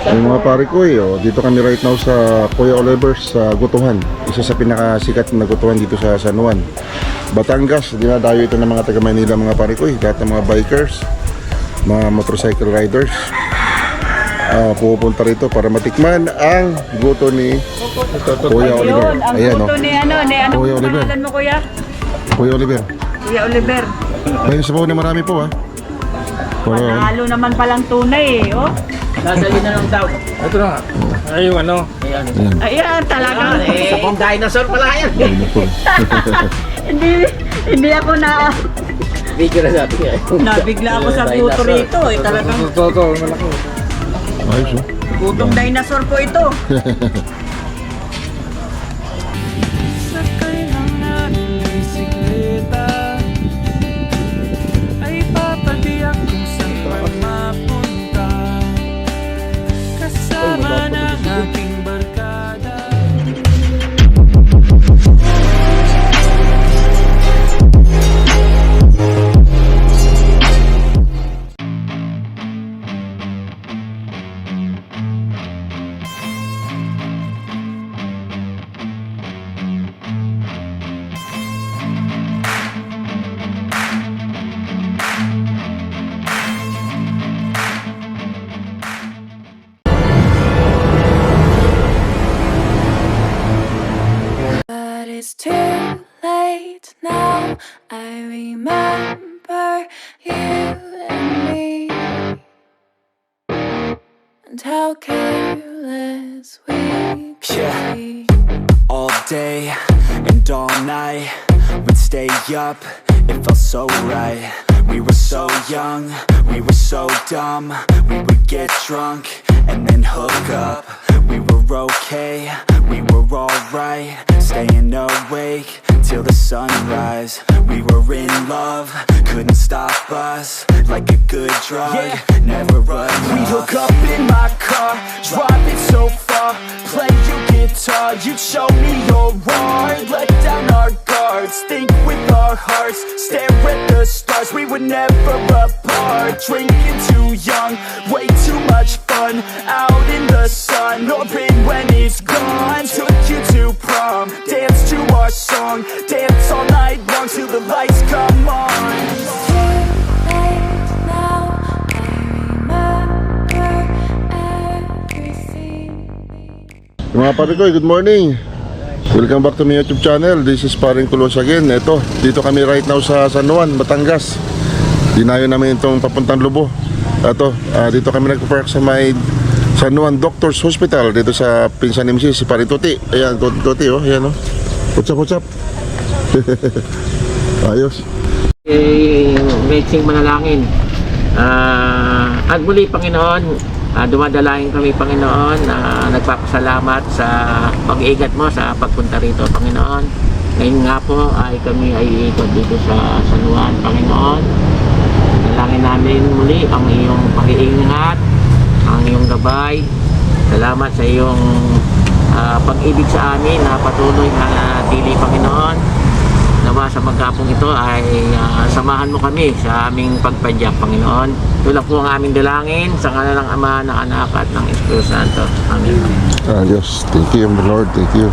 Ay mga pare ko dito kami right now sa Kuya Oliver's sa Gutuhan. Isa sa pinakasikat na gutuhan dito sa San Juan, Batangas. Dinadayo ito ng mga taga Manila mga pare ko. Lahat ng mga bikers, mga motorcycle riders pupunta rito para matikman ang guto ni Kuya Oliver. Ayan, ang guto ni ano, Kuya Oliver. Pangalan mo kuya? Kuya Oliver. Kuya Oliver. Ayun sabaw na marami po Panalo naman palang tunay oh. Dadali na lang daw. Ito na nga. Ayun ano. Ayan, talaga. Sabong dinosaur pala yan. Hindi ako na Video na sabi niya. nabigla ako sa guto rito talagang Ito, malaki. Ayos gutong dinosaur po ito. Sakay ng aking bisikleta ay papatiyak kung saan man mapunta kasama ng aking barkada. But it's too late now. I remember you and me, and how careless we could be. All day and all night, we'd stay up, it felt so right. We were so young, we were so dumb. We would get drunk and then hook up. We were okay, we were alright, staying awake till the sunrise. We were in love, couldn't stop us, like a good drug, never enough. We'd hook up in my car, drive it so far, play your guitar, you'd show me your art, let down our guards, think with our hearts, stare at the stars. We were never apart, drinking too young, way too much fun, out in the sun, open when it's gone. Took you to prom, dance to our song, dance all night long till the lights come on. Mga pare ko, good morning. Welcome back to my YouTube channel. This is Paring Kulos again. Dito kami right now sa San Juan, Batangas. Dinayo namin itong papuntang Lubo. Dito kami nagpa-park sa may San Juan Doctors Hospital. Dito sa pinsan ni Mrs. si Paring Tuti. Ayan, Tuti ayan What's up? Ayos. Mixing manalangin. At muli Panginoon, dumadalain kami Panginoon, nagpapasalamat sa pag-iingat mo sa pagpunta rito Panginoon. Ngayon nga po ay kami ay iikot dito sa San Juan Panginoon. Dalangin namin muli ang iyong pag-iingat, ang iyong gabay. Salamat sa iyong pag-ibig sa amin na patuloy na tili Panginoon. Nawa sa magkapong ito ay samahan mo kami sa aming pagpadyak Panginoon. Ito lang po ang aming dalangin sa ngalan ng Ama, ng Anak at ng Espiritu Santo. Amen. Adios. Thank you Lord. Thank you.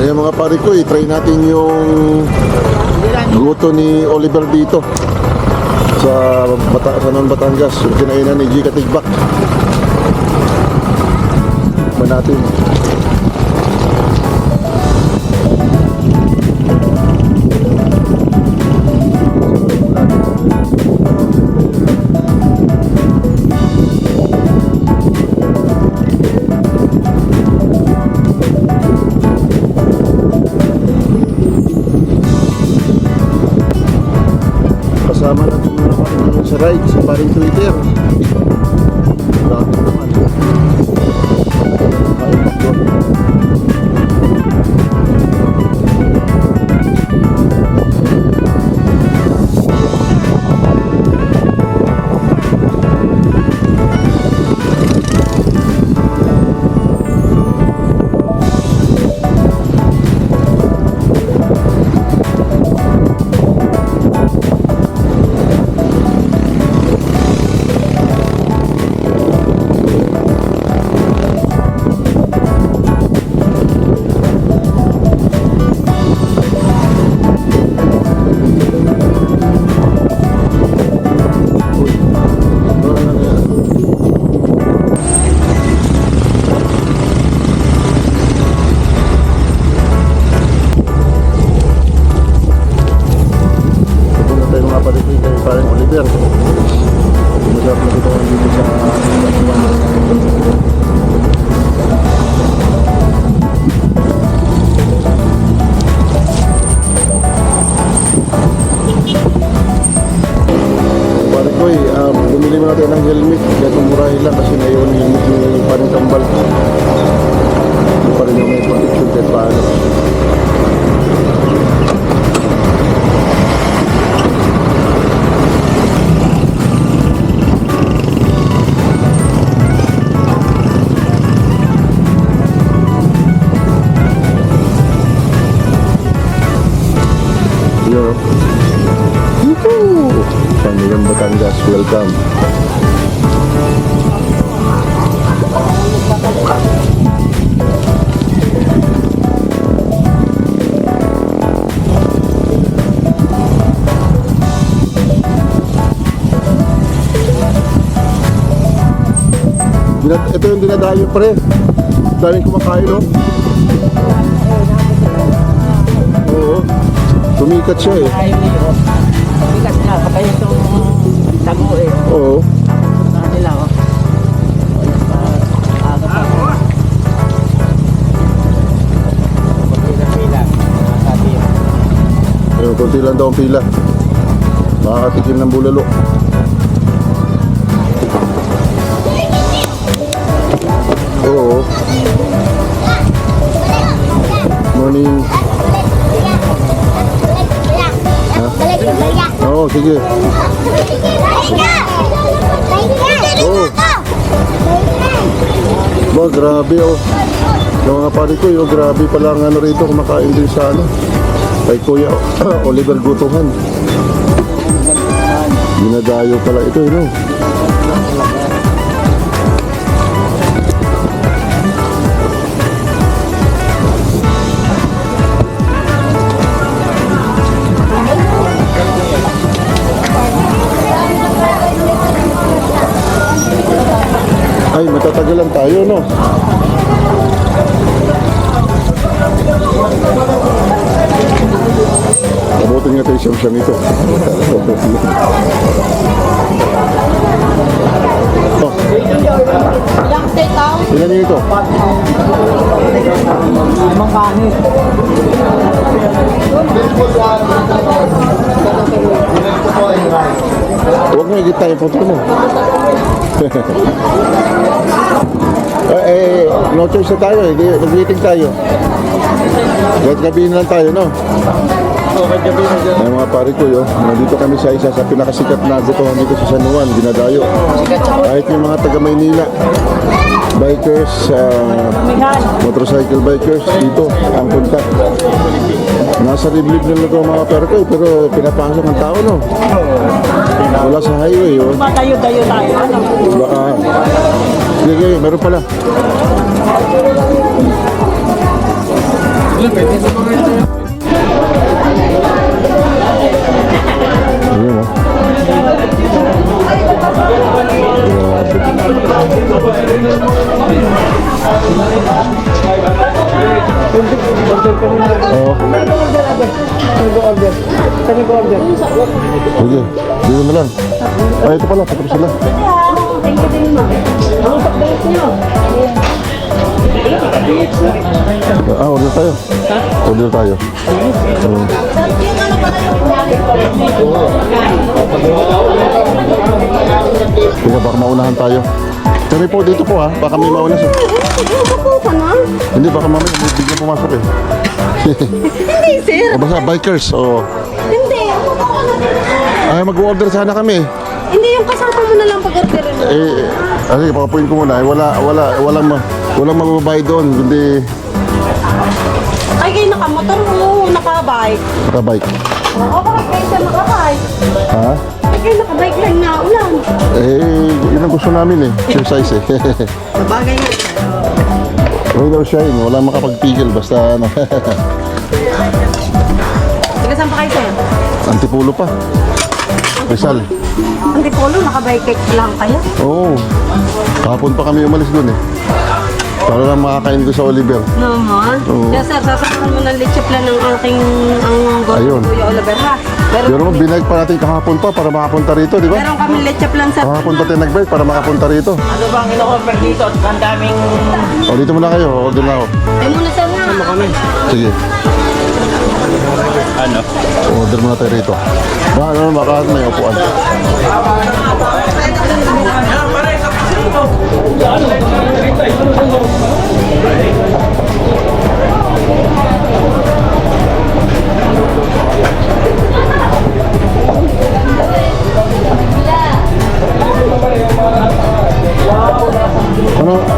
Ayan mga pare ko, i-try natin yung guto ni Oliver dito sa San Juan, Batangas. Yung kinainan ni G. Katigbak. Ba natin. Kasama natin sa ride sa paring Twitter. Grabe naman. Ay, kahit paano. Yo. Yuhu! Pangilinan Batangas, welcome. Ito yung dinadayo pre. Daming kumakain, no? Oo. Tumikat siya eh. Bigas na, patay itong tago eh. Oo. Nila oh. Aga pa. Ayun, konti lang daw ang pila. Makakatikim ng bulalo. Oo. Morning. Oo, sige. Oo. Ba, grabe oh. Yung mga pare ko, yung grabe pala ang ano rito, kumakain din sa ano. Kay Kuya Oliver Gutuhan. Dinadayo pala ito, no? Ay, matatagalan tayo, no? Abutin nga tayo siyam-siyam ito. Oh. Ilan yun ito? Limang kanin. Huwag nga higit tayo photo mo. No choice na tayo eh. Nag-meeting tayo. Kahit gabihin lang tayo, no? Ay mga pare ko, yo. Nandito kami sa isa sa pinakasikat na gutuhan dito sa San Juan, Dinadayo. Kahit yung mga taga Maynila, bikers, motorcycle bikers, dito ang punta. Nasa liblib na ito mga pare ko, pero pinapasok ang tao, no? Wala sa highway, yo. Matayo-tayo tayo. Ano? Baka, sige, meron pala. Ayun, oh. Sige, dito na lang. Ay, ito pala, tapos sila. Order tayo. Order tayo. Kaya baka maunahan tayo. Kami po dito po ha, baka may mauna siya. Hindi, baka mamaya may biglang pumasok eh. Hindi, sir. O basta bikers, o. Hindi. Ay, mag-order sana kami. Hindi, yung kasama mo na lang pag-orderin mo. Sige, pakapuin ko muna. Walang mababayad doon, kundi Ay, kayo nakamotor mo, nakabike. nakabike. Oo, bakit kayo siya nakabike? Ha? Ay, kayo nakabike lang na ulan. Yun ang gusto namin eh. Exercise eh. Sabagay nga. Rain or shine, walang makapagpigil. Basta ano. Sige, saan pa kayo, sir? Antipulo pa. Rizal. Antipolo, nakabike lang kayo. Oo. Kahapon pa kami umalis doon eh. Para lang makakain ko sa Oliver. Naman. Oo. Kaya, sir, sasamahan mo ng leche plan ng aking Ayun. Kuya Oliver, ha? Pero binag pa natin kahapon pa para makapunta rito, di ba? Meron kami leche plan sa... Kahapon pa tayo nag-break para makapunta rito. Ano bang ino-offer dito? Ang daming... O, dito muna kayo. Order na ako. Ay, muna, sir, na. Sige. Ano? Order muna tayo rito. Baka may upuan.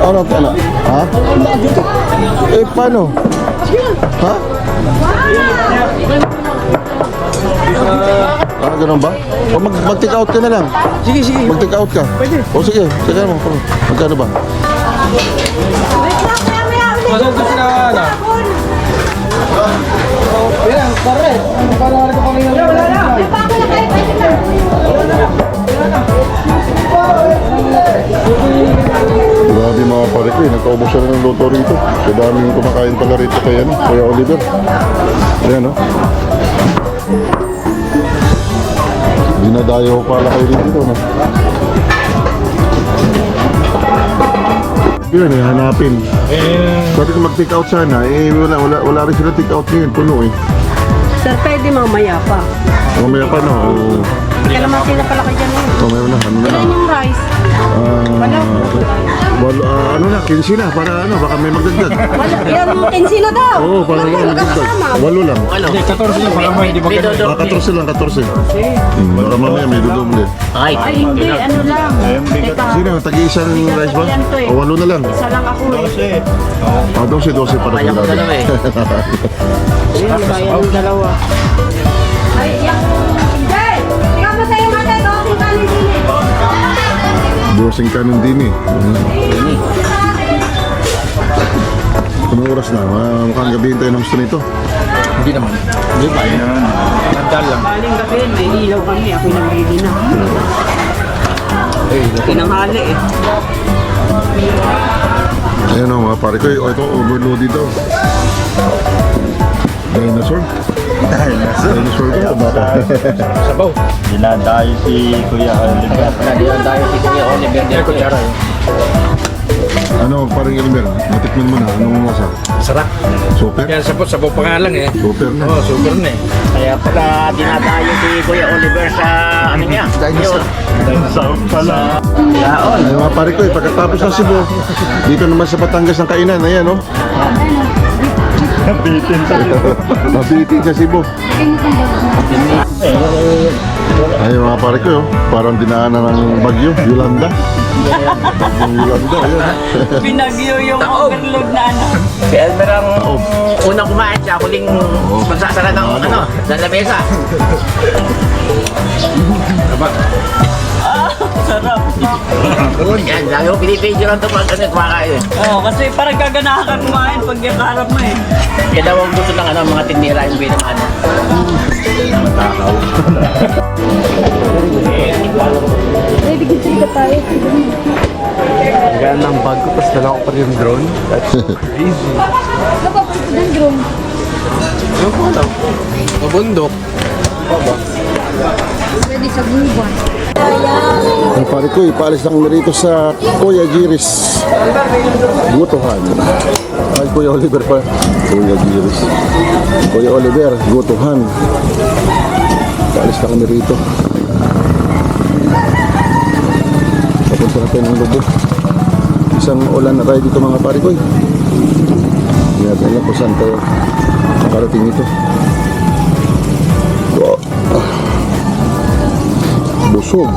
Ano? Ha? Eh, paano? Ha? Ganun ba? O mag-take out ka na lang. Sige. Mag-take out ka. Pwede. O sige, sige mo. Magkano ba? Masugod na ano. Yan, pare. Para ko kanina. Grabe mga pare ko, nagkaubos siya ng loto rito. Sa daming kumakain pala rito kay Kuya Oliver. Ayan, no? Dinadayo ko pala kayo dito, no? Yun, hanapin. Sabi ko mag-take out sana, wala rin sila take out ngayon, puno eh. Sir, pwede mamaya pa. Mamaya pa, no? Kalamansi na pala kayo dyan eh. Mamaya na, ano na lang. Yan yung rice. Ano na, 15 na, para baka may magdagdag. Wala, yan yung 15 na daw. Oo, para may magdagdag. 8 lang. Hindi, 14 lang. Baka may hindi maganda. 14 lang, 14. Baka mamaya may dudoble. Ay, hindi, ano lang. Teka, Sino, tagi-isang rice ba? Yan to eh. O 8 na lang. isa lang ako eh. 12 para Kaya ko sa dalawa eh. Ayun, kaya ng dalawa. Ay, yan. Hindi! Tingnan mo sa'yo mata, ito ang kanin din eh. Dosing kanin din eh. Anong oras na? Mukhang gabihin tayo ng gusto nito. Hindi naman. Hindi ba? Nandal lang. Baling gabi, may ilaw kami. Ako nang ready na. Tinanghali eh. Ayan o mga pare ko. Ito overload dito. Dinosaur? Dinosaur ko baka. Sabaw. Dinadayo si Kuya Oliver. Dinadayo si Kuya Oliver Yan, dito. kutsara. Ano parang Elmer? Matikman mo na. Anong masa? Sarap. Super? Yan, sabaw pa nga lang eh. Super na. Oo, super na eh. Kaya pala dinadayo si Kuya Oliver sa ano niya. Yun. Dinosaur pala. Yaon. Ay mga pare ko pagkatapos ng Cebu, dito naman sa Batangas ng kainan. Ayan o. Nabitin sa Mabitin sa Cebu. Ay mga pare ko, parang dinaanan ng bagyo, Yolanda. Yung Yolanda, ayan. Pinagyo yung overload na ano. Si Elmer ang unang kumain siya. Huling magsasara ng ano, ng lamesa. Sarap. Yan, lagi ko pinipidyo lang ito pag ano, kumakain. Oo, kasi parang gaganahan ka kumain pag nakarap mo eh. Kaya daw ang gusto ng ano, mga tindera yung binaman. Gaan ng bag ko, tapos dala ko pa rin yung drone. That's crazy. Mabundok. Ang pare ko, ipaalis lang kami rito sa Kuya Giris Gutuhan. Ay, Kuya Oliver pa. Kuya Giris. Kuya Oliver Gutuhan. Ipaalis lang kami rito. Papunta na tayo ng lubog. Isang ulan na tayo dito mga pare ko. Hindi natin alam kung saan tayo nakarating ito. Busog.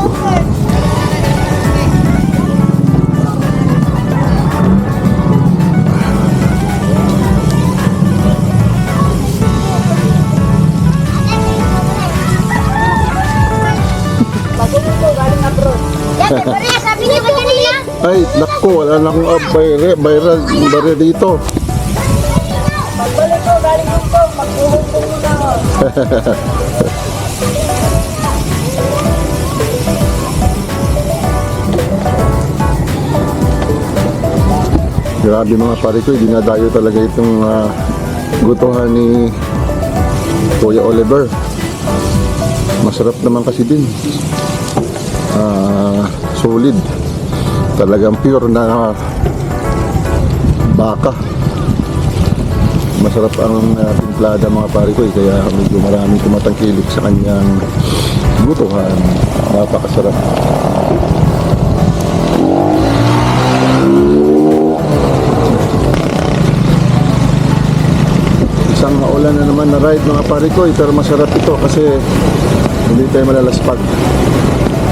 Sabi niyo ba kanina? Ay, naku, wala na akong viral dito. Pagbalik ko, galing ko, magbuhog ko muna ako. Grabe mga pare ko, dinadayo talaga itong gutuhan ni Kuya Oliver. Masarap naman kasi din. Solid. Talagang pure na baka. Masarap ang timplada mga pare ko, kaya medyo maraming tumatangkilik sa kanyang gutuhan. Napakasarap. Isang maulan na naman na ride mga pare ko, pero masarap ito kasi hindi tayo malalaspag.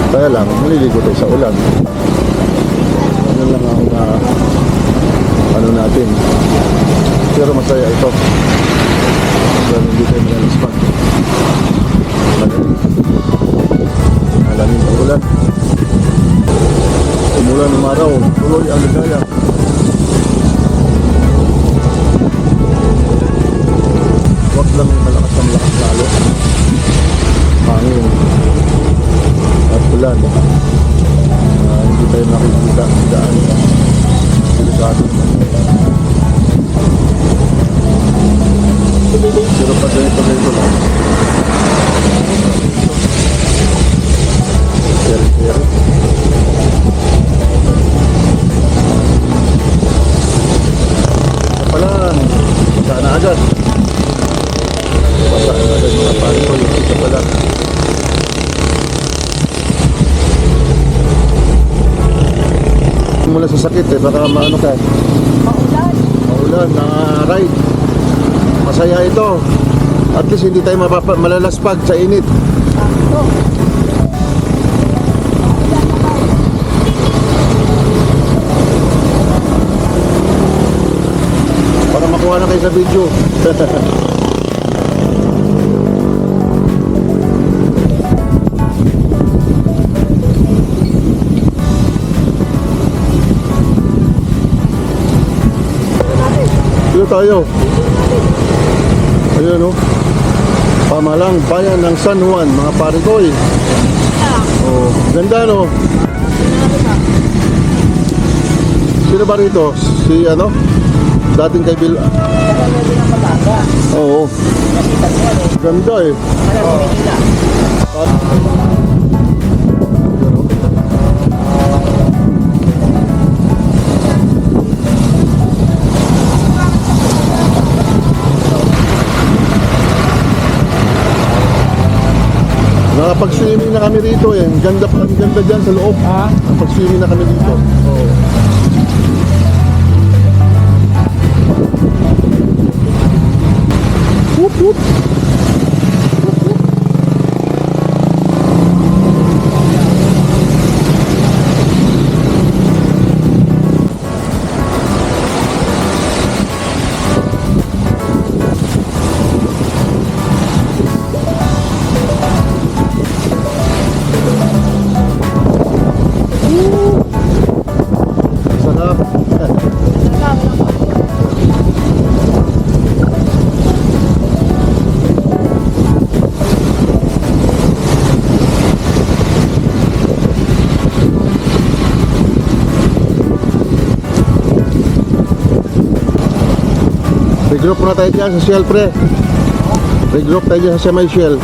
Kaya lang, maliligo tayo sa ulan. Ano lang ang natin. Pero masaya ito. Pero hindi tayo malalispag. Alamin ang ulan. Umulan ng araw, tuloy ang ligaya. Huwag lang malakas ang lakas lalo. Hangin at ulan. Hindi tayo makikita ang daan. Delikado. Pero pag ganito lang. Seri-seri. Kapalan, basa na agad. Basa na agad mga pari ko, yung kapalan. Mula sa sakit baka maano ka. Maulan, na-ride. Masaya ito. At least hindi tayo malalaspag sa init. Para makuha na kayo sa video. Dito tayo. Ayun, no? Pamalang bayan ng San Juan, mga pare ko eh. Oh, ganda, no? Sino ba rito? Si ano? Dating kay Bill. Oo. Ganda eh. Nakapag-swimming na kami rito eh. Ang ganda dyan sa loob. Nakapag-swimming na kami dito. Oo. Whoop, whoop. Sarap. Regroup muna tayo dyan sa Shell, pre. Regroup tayo dyan sa may Shell.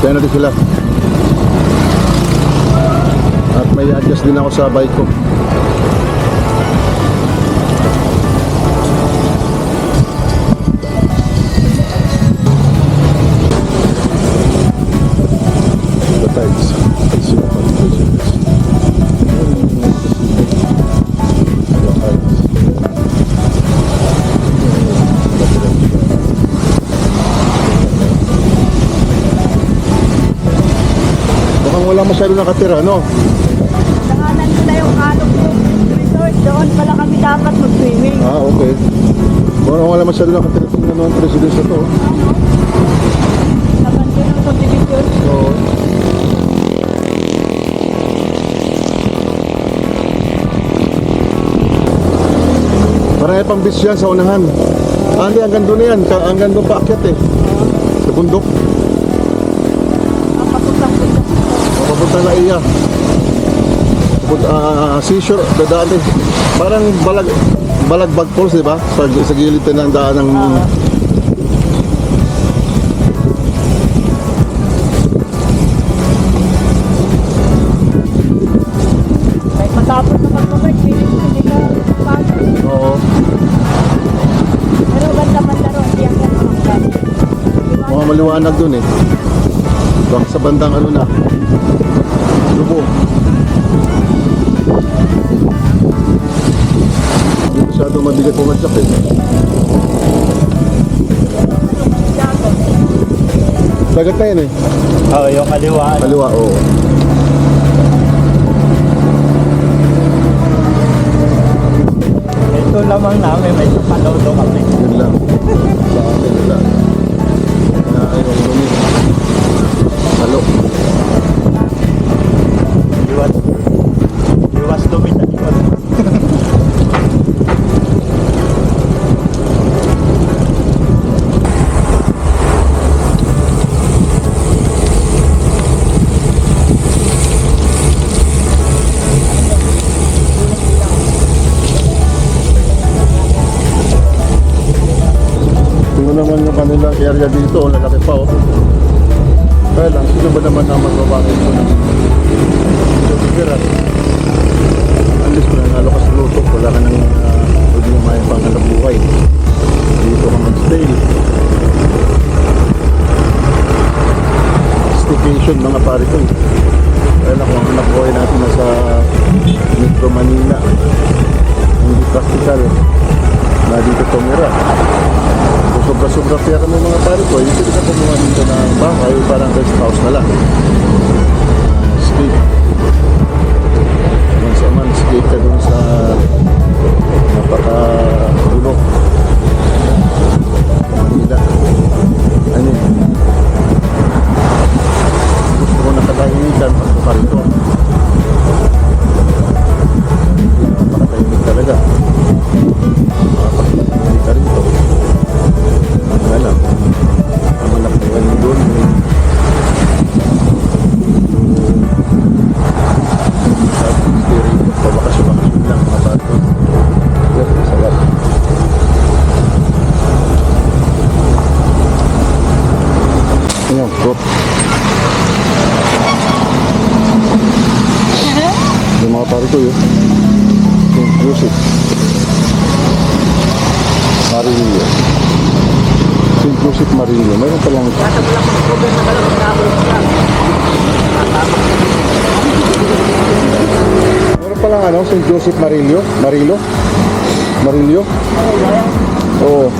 Kaya natin sila. At may adjust din ako sa bike ko. The tides. Let's see what it is. Mukhang wala masyado nakatira, no? Nanganan ko na yung Alok Resort. Doon pala kami dapat mag-swimming. Ah, okay. Mukhang wala masyado nakatira itong ano, ang residence na to. Naman din ang subdivision. Oo. Marami pang beach yan sa unahan. Ah, hindi, hanggang doon na yan. Hanggang doon paakyat eh. Sa bundok. Papunta na iya. Seashore, dadaan eh. Parang Balagbag Falls, di ba? Sa gilid ng daan ng... Kahit matapos na mag-bike, hindi ka pagod. Oo. Pero banda-banda ron, hindi ang gano'n. Mukhang maliwanag doon eh. Baka sa bandang ano na. Lubo. Hindi masyado mabigat pumadyak eh. Dagat na yun eh. Oo, yung kaliwa. Kaliwa, oo. lamang namin, may kapalodo kami. Yun lang. Sa amin wala. Na ayaw lumit. Halo. Iwas tumit at ikot. Tingnan naman yung kanilang area dito, lalaki pa oh. Kaya lang, sino ba naman ang magbabangin ko ng pera? Alis ko na nalokas luto, wala ka nang pwede yung may pangalap buhay. Dito ka mag-stay. Staycation mga pare ko. Kaya lang kung ang anak buhay natin nasa Metro Manila, hindi practical na dito tumira. Sobra-sobra pera mo mga pare ko, hindi ka kumuha dito ng bahay, parang rest house na lang. Skate. Once a month, skate ka dun sa napaka-bulok. Manila. Ano yun? Gusto ko nakatahimikan pag pare ko. Hindi napakatahimik talaga. Makapagpatahimik ka rin to. Wala. Ang anak ko ngayon doon. Pabakasyon lang mga bato. Yes, masarap. Ayan, bro. Yung mga pare ko yun. Yung music. Marilio. St. Joseph Marilio. Mayroon palang... Meron palang ano, St. Joseph Marilio? Marilo? Marilio? Oo.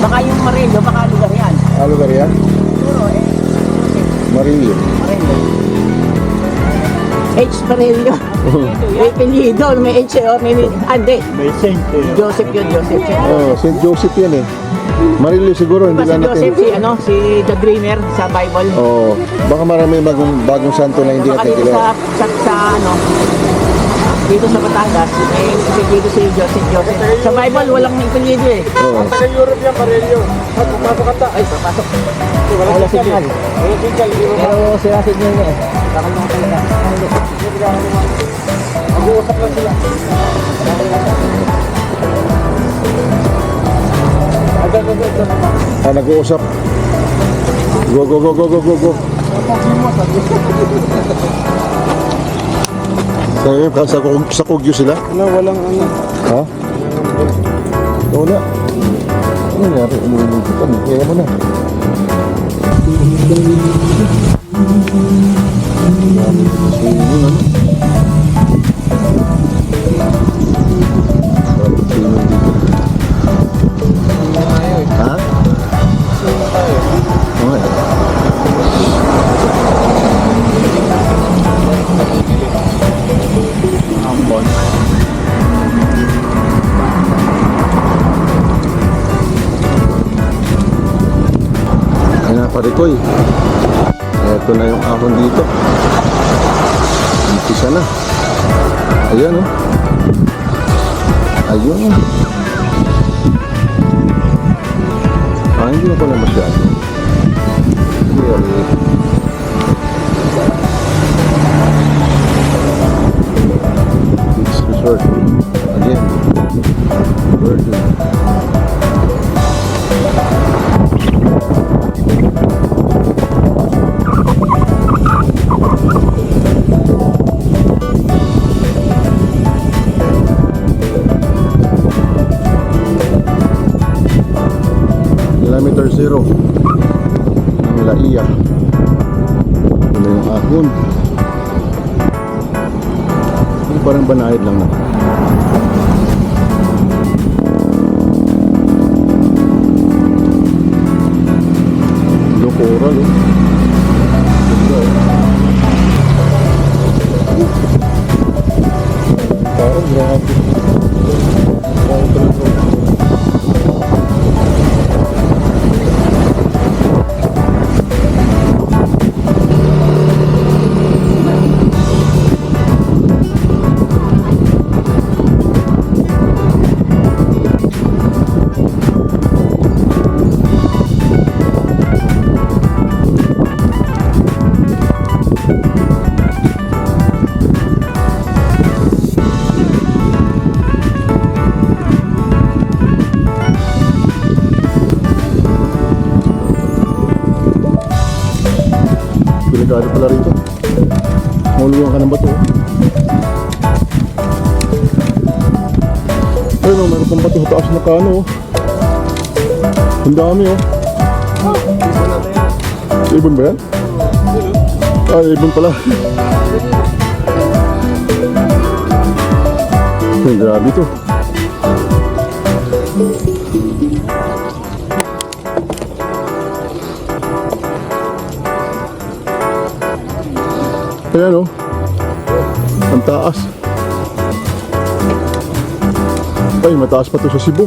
Baka yung Marillo, baka lugar yan. Lugar yan? Siguro Marilio. H. Marillo. May apelyido, may H. Hindi. May saint eh. Joseph yun, Joseph yun. Oh, St. Joseph yan eh. Marilio siguro, hindi Si lang natin... Joseph, si The Dreamer sa Bible. Oo. Baka marami bagong santo na hindi Baka natin dito kilala. dito sa Batangas, may apelyido si Joseph. Sa Bible, walang apelyido eh. Oo. Europe yan, Marelio. Papasok ka ta. Ay, papasok. Wala signal. Wala signal. Pero sila signal niya eh. Bakal mga talaga. Mag-uusap lang sila. Nag-uusap. Go, go, go, go, go, go, go. Sa Kogyo sila? Walang ano. Ha? Wala. Ano nangyari? Umuulutan. Kaya mo na. Swimming ano? Swimming dito. Ha? Okay. Ambon. Ayan na pare ko eh. Ito na yung ahon dito. Umpisa na. Ayan oh. Ayun oh. Hindi na pala masyado. Really. Beach Resort. Again. Virgin. Kilometer 0 ng Laia. Ito na yung ahon. Yung parang banayad lang na. Coral eh. Ganda eh. Parang grabe. Grabe talaga. delikado pala rito. Mauluan ka ng bato. Ayun oh, meron pang bato sa taas na kano oh. Ang dami oh. Ibon ba yan? Ah, ibon pala. Ay, grabe to. Ayan oh. Ang taas. Ay, mataas pa to sa Cebu.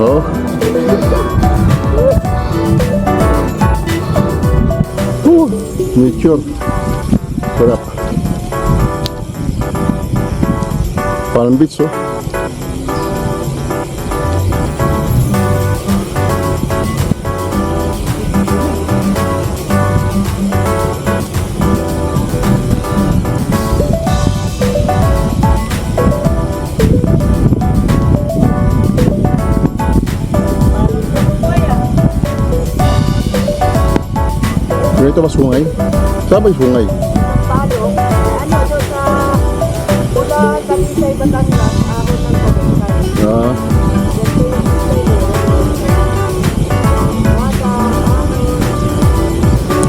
Oh. Nature. Sarap. Palm Beach oh. Ito ba sungay? Saan ba yung sungay? Palo, ano doon sa Pula, Talisay, Batangas, ahon ng Talisay.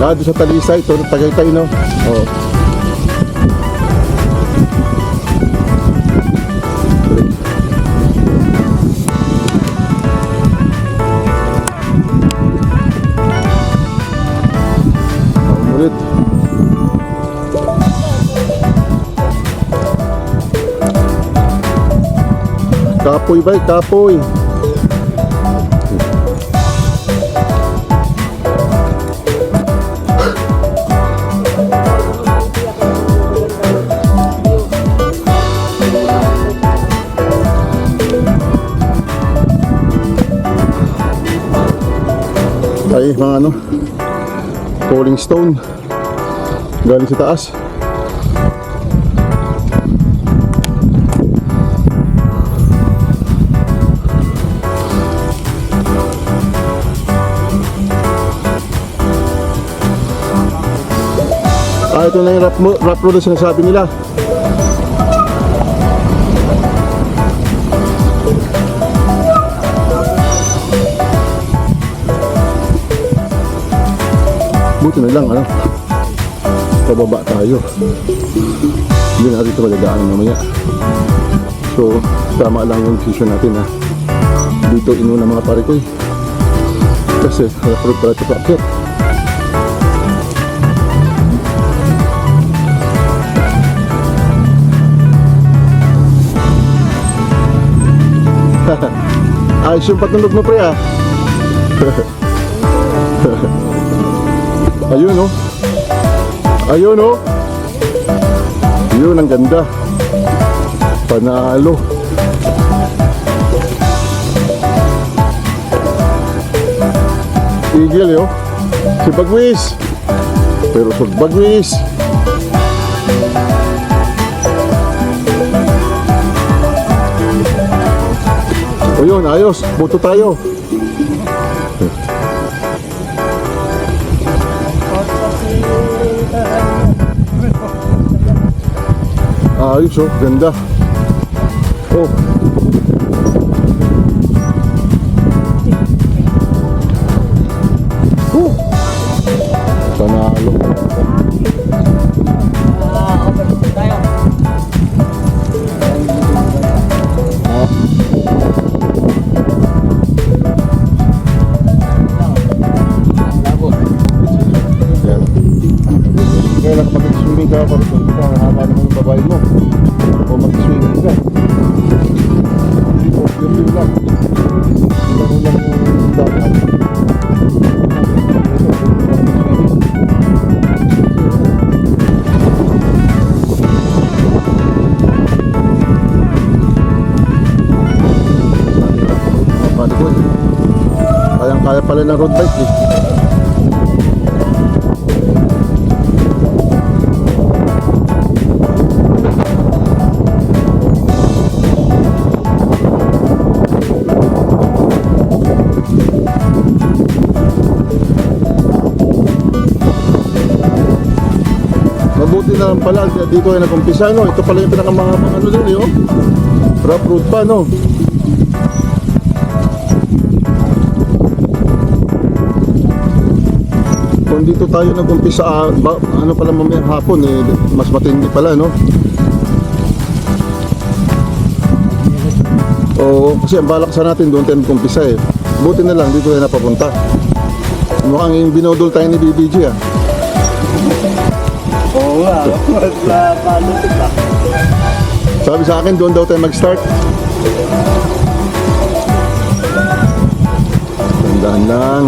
Ah, doon sa Talisay. Ito, Tagaytay no? Oo. Ulit. Kapoy ba? Kapoy. Ay, mga ano, Rolling Stone galing sa taas. Ah, ito na yung rock road na sinasabi nila. Buti na lang, ano, pababa tayo. Hindi natin ito madadaanan mamaya. So, tama lang yung decision natin na dito inuna mga pare ko eh. Kasi rock pala ito paakyat. Ayos yung patulog mo pre ah. Ayun oh. Ayun oh. Yun ang ganda. Panalo. Igil oh. Si Bagwis. Pero sa Bagwis. O yun, ayos. Boto tayo. Ayos oh, ganda. Oh. Yan. Kaya lang kapag swimming ka, parang ito, haba naman yung babae mo. O mag-swimming ka. Yun lang. Laro lang yung dapat. Palikod. Kayang-kaya pala ng road bike eh. Mabuti na lang pala, dito ay nag-umpisa, no? Ito pala yung pinakamahabang ano din, oh. Rough road pa, no? Kung dito tayo nag-umpisa, ano pala mamayang hapon, eh, mas matindi pala, no? Oo, kasi ang balak sa natin doon tayo nag-umpisa, eh. Buti na lang, dito tayo napapunta. Mukhang yung binodol tayo ni BBG, ah. Oo nga, palutik ka. Sabi sa akin, doon daw tayo mag-start. Tandaan lang.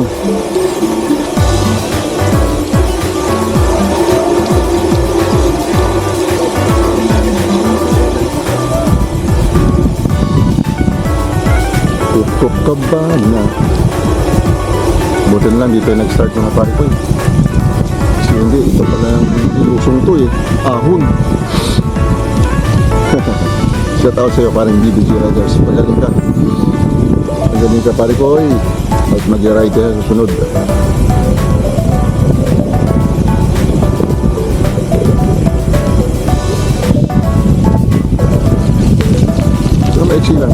Tutok ka ba na? Buti na lang, dito tayo nag-start mga pare ko, eh. Kasi hindi, ito pala yung ilusong to, eh. Ahon. Shout out sa'yo parang BBG Riders. Magaling ka. Magaling ka pare ko, eh. At mag-ride ka sa susunod. So maiksi lang.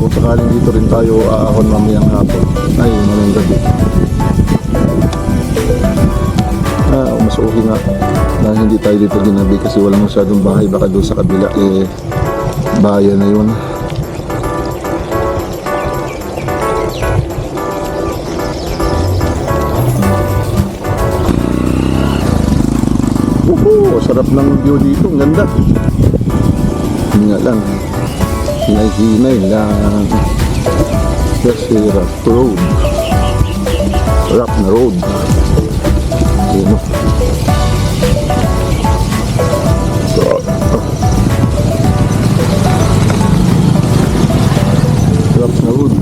Kung sakaling dito rin tayo aahon mamayang hapon. Ay, mamayang gabi. Mas okay nga na hindi tayo dito ginabi kasi walang masyadong bahay. Baka doon sa kabila eh bayan na yun. Sarap ng view dito, ang ganda. Hindi nga lang hinay-hinay lang kasi rough road, rough na road. Yun, no? So, rough na road.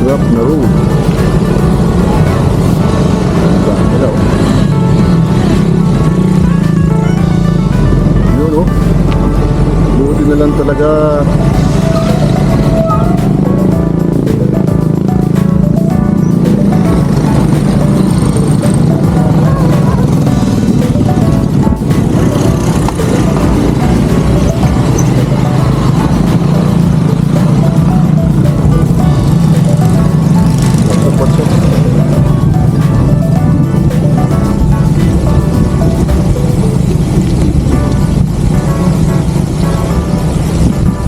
Rough na road. Ang dami daw. Yun, oh. Buti na lang talaga.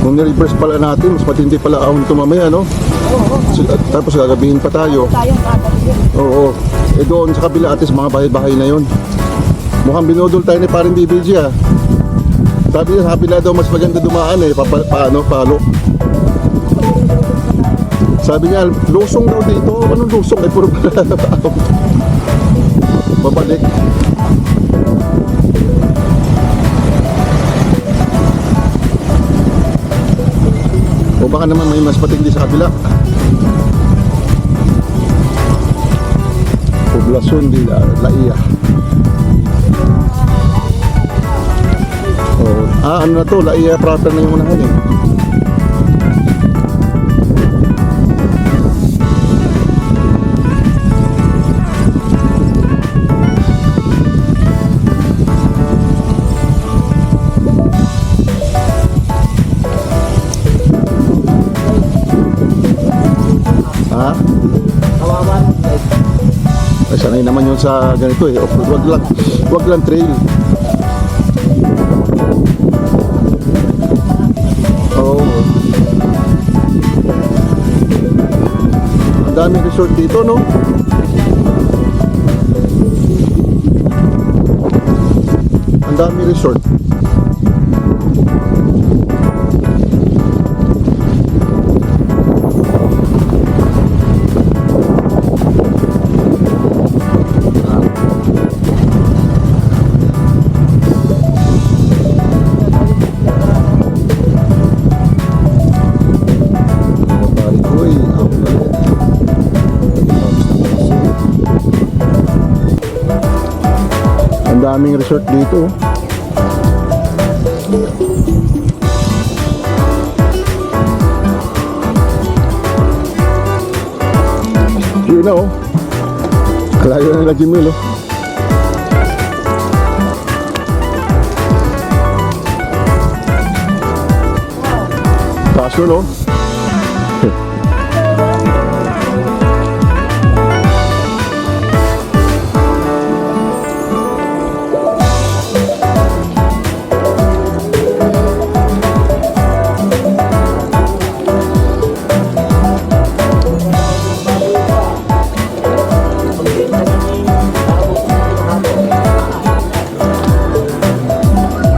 Kung ni-reverse pala natin, mas matindi pala ahon ito mamaya, no? Tapos gagabihin pa tayo. Tayong kagabihin. Oo. Eh doon sa kabila atis mga bahay-bahay na yun. Mukhang binodol tayo ni parang BBG, ah. Sabi niya sa kabila daw mas maganda dumaan, eh. Palo. Sabi niya, lusong daw dito. Anong lusong? Eh puro pala babalik. O baka naman may mas patindi sa kabila. Poblacion de Laia. Oh, ano na to? Laia proper na yung unahan, eh. naman yun sa ganito eh. Off-road. Wag lang trail. Oo. Ang daming resort dito, no? Ang daming resort. Ang daming resort dito. Yun na oh. Kalayo na nila Jimil oh. Taas nun oh.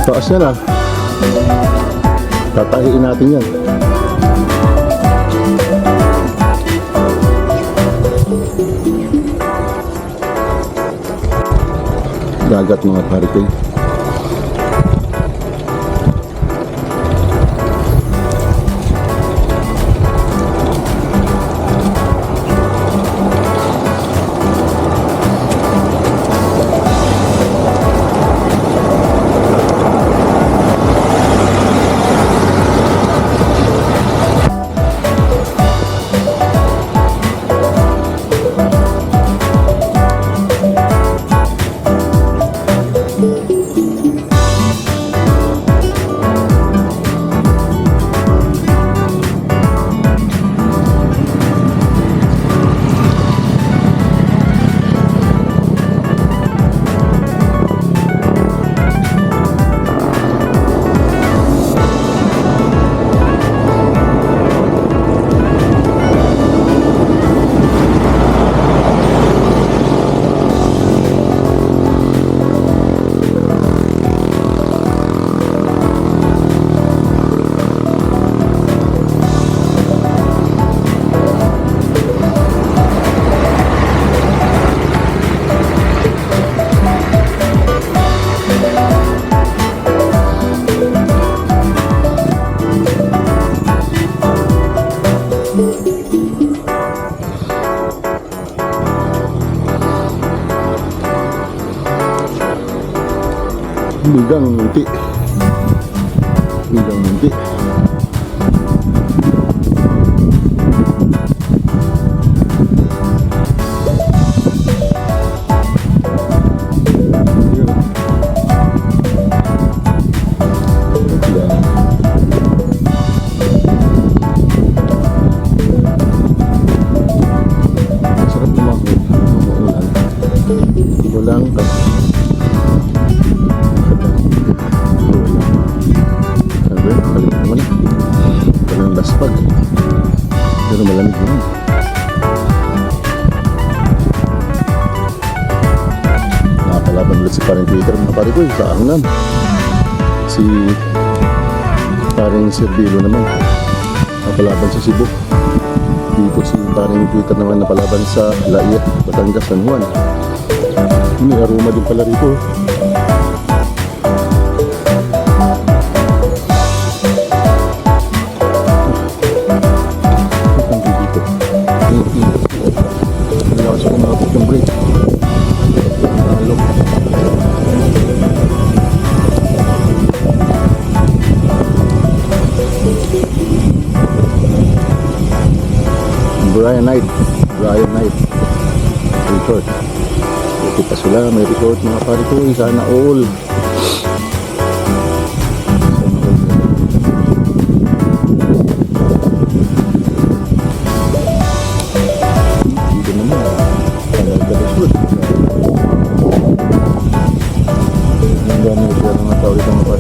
Taas yan ah. Tatahiin natin yan. Dagat mga pare ko. Bigang munti. Bigang munti. Sarap lumahod. Umuulan. Walang walang laspag pero malamig naman. Nakapalaban ulit si paring Twitter mga pare ko sa Angan. Si paring Serbilo naman napalaban sa Cebu. Dito si paring Twitter naman napalaban sa Laia, Batangas, San Juan. May aroma din pala rito. Brian Knight Resort. Ito pa sila, may resort mga pare ko, sana all. Dito naman, resort. dami kaya mga tao dito mga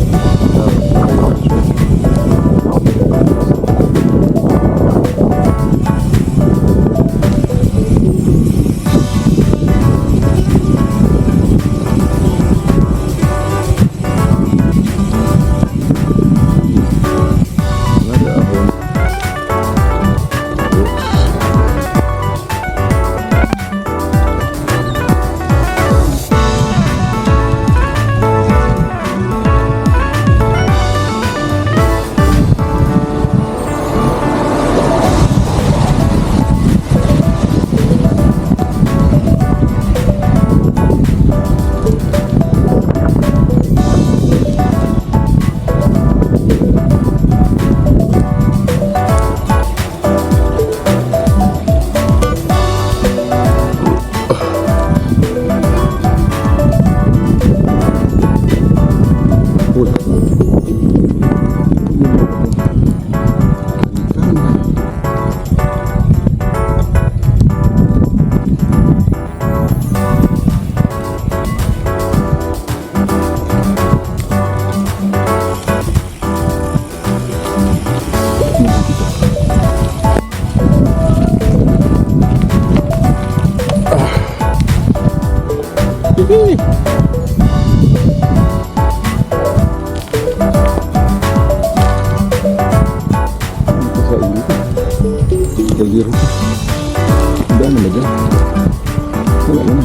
Kagiro. Dami na dyan. Wala na.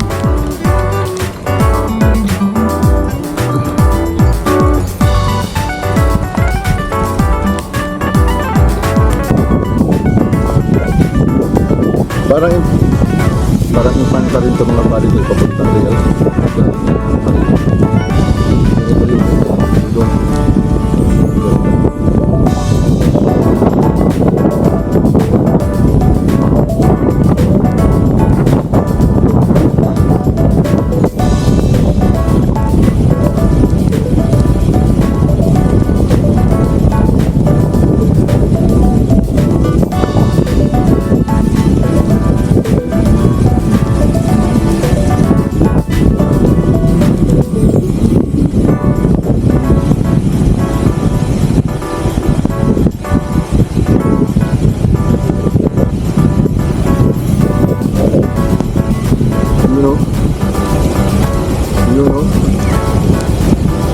Parang impanta rin ito mga pari dito papunta real. Ito rin doon.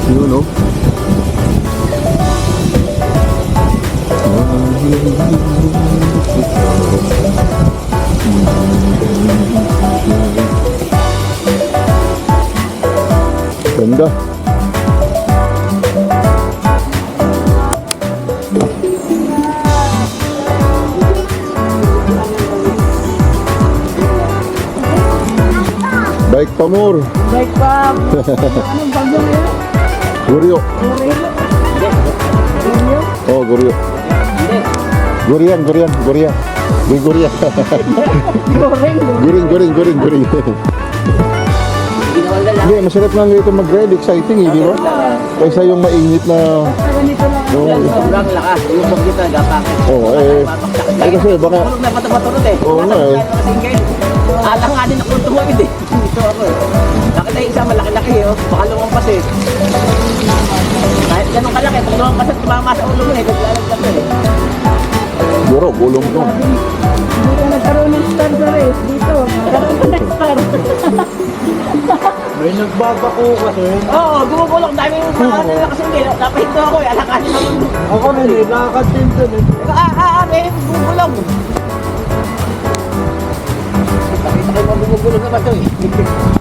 You know. Ganda. Baik pamor. Baik pa. Anong bagyo yun? Guryo. Oh, guryo. Gurian. Goreng. Guring. Hindi, masarap lang ito mag-ride. Exciting, di ba? Kaysa yung mainit na... Ganito lang. Sobrang lakas. Yung kita, gapak. Oo, kasi baka... Tulog na patapaturot eh. Oo nga eh. Alang nga din ako tumawid eh. Dito ako eh. Bakit na yung isa malaki-laki eh. Baka lumampas eh. Kahit ganun kalaki, pag lumampas at tumama sa ulo mo eh. Naglalaglag eh. Buro, gulong to. Hindi ka nagkaroon ng star sa race dito. Nagkaroon ka ng star. May nagbabako kasi. Oo, gumugulong. Daming mga nila kasi hindi. Napahinto ako eh. Alakasin naman. Ako rin eh, lakad din dun eh. May gumugulong. Nakita kayo mga gumugulong naman to eh.